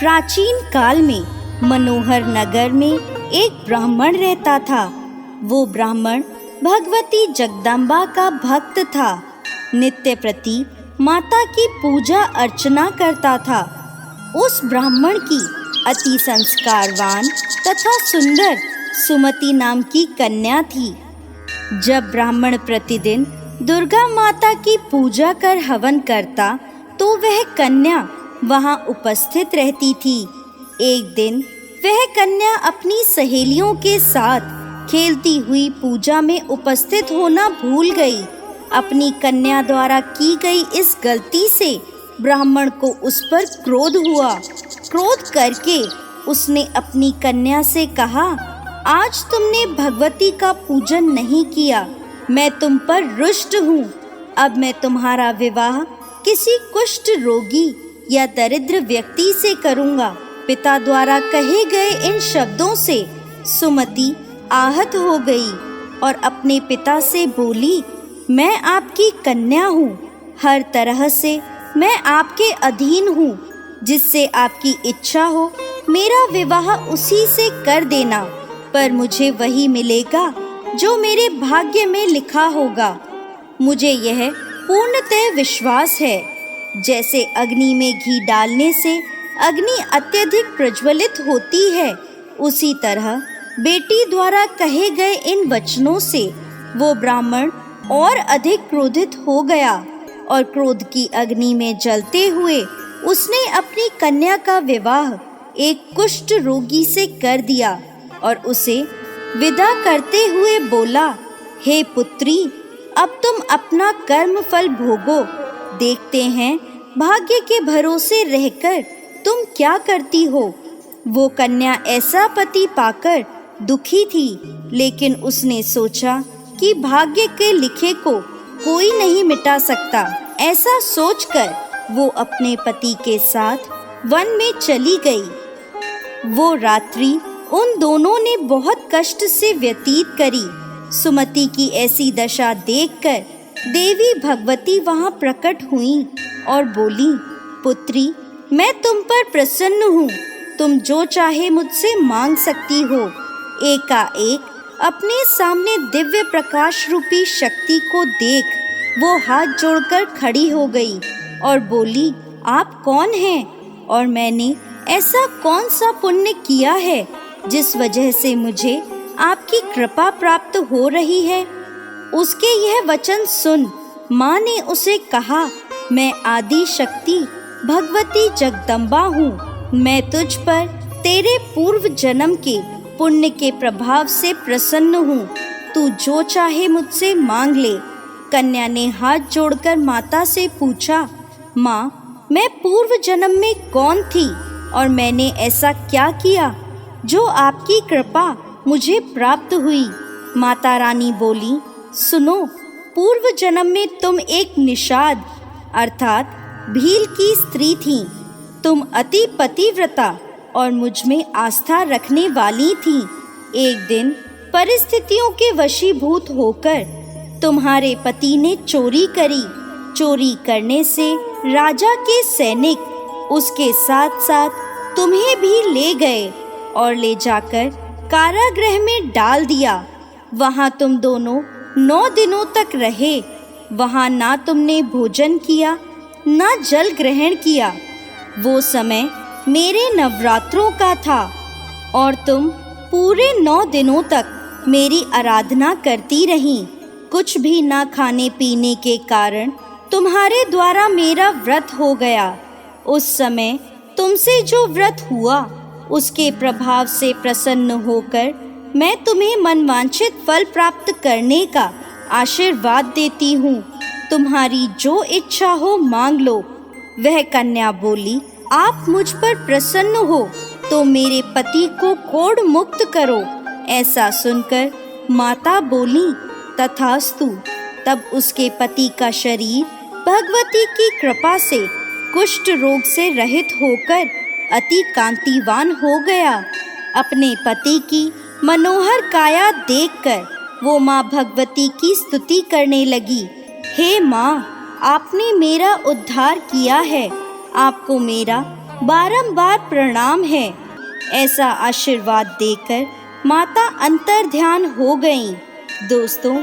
प्राचीन काल में मनोहर नगर में एक ब्राह्मण रहता था। वो ब्राह्मण भगवती जगदम्बा का भक्त था। नित्य प्रति माता की पूजा अर्चना करता था। उस ब्राह्मण की अति संस्कारवान तथा सुंदर सुमति नाम की कन्या थी। जब ब्राह्मण प्रतिदिन दुर्गा माता की पूजा कर हवन करता तो वह कन्या वहां उपस्थित रहती थी। एक दिन वह कन्या अपनी सहेलियों के साथ खेलती हुई पूजा में उपस्थित होना भूल गई। अपनी कन्या द्वारा की गई इस गलती से ब्राह्मण को उस पर क्रोध हुआ। क्रोध करके उसने अपनी कन्या से कहा, आज तुमने भगवती का पूजन नहीं किया, मैं तुम पर रुष्ट हूँ। अब मैं तुम्हारा विवाह किसी कुष्ठ रोगी या दरिद्र व्यक्ति से करूँगा। पिता द्वारा कहे गए इन शब्दों से सुमति आहत हो गई और अपने पिता से बोली, मैं आपकी कन्या हूँ, हर तरह से मैं आपके अधीन हूँ। जिससे आपकी इच्छा हो मेरा विवाह उसी से कर देना, पर मुझे वही मिलेगा जो मेरे भाग्य में लिखा होगा। मुझे यह पूर्णतः विश्वास है, जैसे अग्नि में घी डालने से अग्नि अत्यधिक प्रज्वलित होती है, उसी तरह बेटी द्वारा कहे गए इन वचनों से वो ब्राह्मण और अधिक क्रोधित हो गया और क्रोध की अग्नि में जलते हुए उसने अपनी कन्या का विवाह एक कुष्ठ रोगी से कर दिया और उसे विदा करते हुए बोला, हे पुत्री, अब तुम अपना कर्म फल भोगो। देखते हैं भाग्य के भरोसे रहकर तुम क्या करती हो। वो कन्या ऐसा पति पाकर दुखी थी, लेकिन उसने सोचा कि भाग्य के लिखे को कोई नहीं मिटा सकता। ऐसा सोचकर वो अपने पति के साथ वन में चली गई। वो रात्रि उन दोनों ने बहुत कष्ट से व्यतीत करी। सुमति की ऐसी दशा देखकर देवी भगवती वहां प्रकट हुई और बोली, पुत्री, मैं तुम पर प्रसन्न हूँ, तुम जो चाहे मुझसे मांग सकती हो। एकाएक अपने सामने दिव्य प्रकाश रूपी शक्ति को देख वो हाथ जोड़कर खड़ी हो गई और बोली, आप कौन हैं और मैंने ऐसा कौन सा पुण्य किया है जिस वजह से मुझे आपकी कृपा प्राप्त हो रही है। उसके यह वचन सुन माँ ने उसे कहा, मैं आदि शक्ति भगवती जगदम्बा हूँ। मैं तुझ पर तेरे पूर्व जन्म के पुण्य के प्रभाव से प्रसन्न हूँ। तू जो चाहे मुझसे मांग ले। कन्या ने हाथ जोड़कर माता से पूछा, माँ, मैं पूर्व जन्म में कौन थी और मैंने ऐसा क्या किया जो आपकी कृपा मुझे प्राप्त हुई। माता रानी बोली, सुनो, पूर्व जन्म में तुम एक निषाद अर्थात भील की स्त्री थी। तुम अति पतिव्रता और मुझ में आस्था रखने वाली थी। एक दिन परिस्थितियों के वशीभूत होकर तुम्हारे पति ने चोरी करी। चोरी करने से राजा के सैनिक उसके साथ साथ तुम्हें भी ले गए और ले जाकर कारागृह में डाल दिया। वहां तुम दोनों 9 दिनों तक रहे। वहां ना तुमने भोजन किया ना जल ग्रहण किया। वो समय मेरे नवरात्रों का था और तुम पूरे 9 दिनों तक मेरी आराधना करती रहीं। कुछ भी ना खाने पीने के कारण तुम्हारे द्वारा मेरा व्रत हो गया। उस समय तुमसे जो व्रत हुआ उसके प्रभाव से प्रसन्न होकर मैं तुम्हें मनवांछित फल प्राप्त करने का आशीर्वाद देती हूँ। तुम्हारी जो इच्छा हो मांग लो। वह कन्या बोली, आप मुझ पर प्रसन्न हो तो मेरे पति को कोढ़ मुक्त करो। ऐसा सुनकर माता बोली, तथास्तु। तब उसके पति का शरीर भगवती की कृपा से कुष्ठ रोग से रहित होकर अति कांतिवान हो गया। अपने पति की मनोहर काया देखकर वो माँ भगवती की स्तुति करने लगी। हे माँ, आपने मेरा उद्धार किया है। आपको मेरा बारंबार प्रणाम है। ऐसा आशीर्वाद देकर माता अंतर्ध्यान हो गईं। दोस्तों,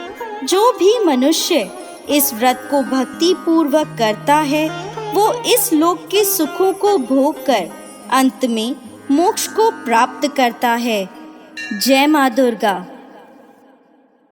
जो भी मनुष्य इस व्रत को भक्ति पूर्वक करता है वो इस लोक के सुखों को भोग कर अंत में मोक्ष को प्राप्त करता है। जय माँ दुर्गा।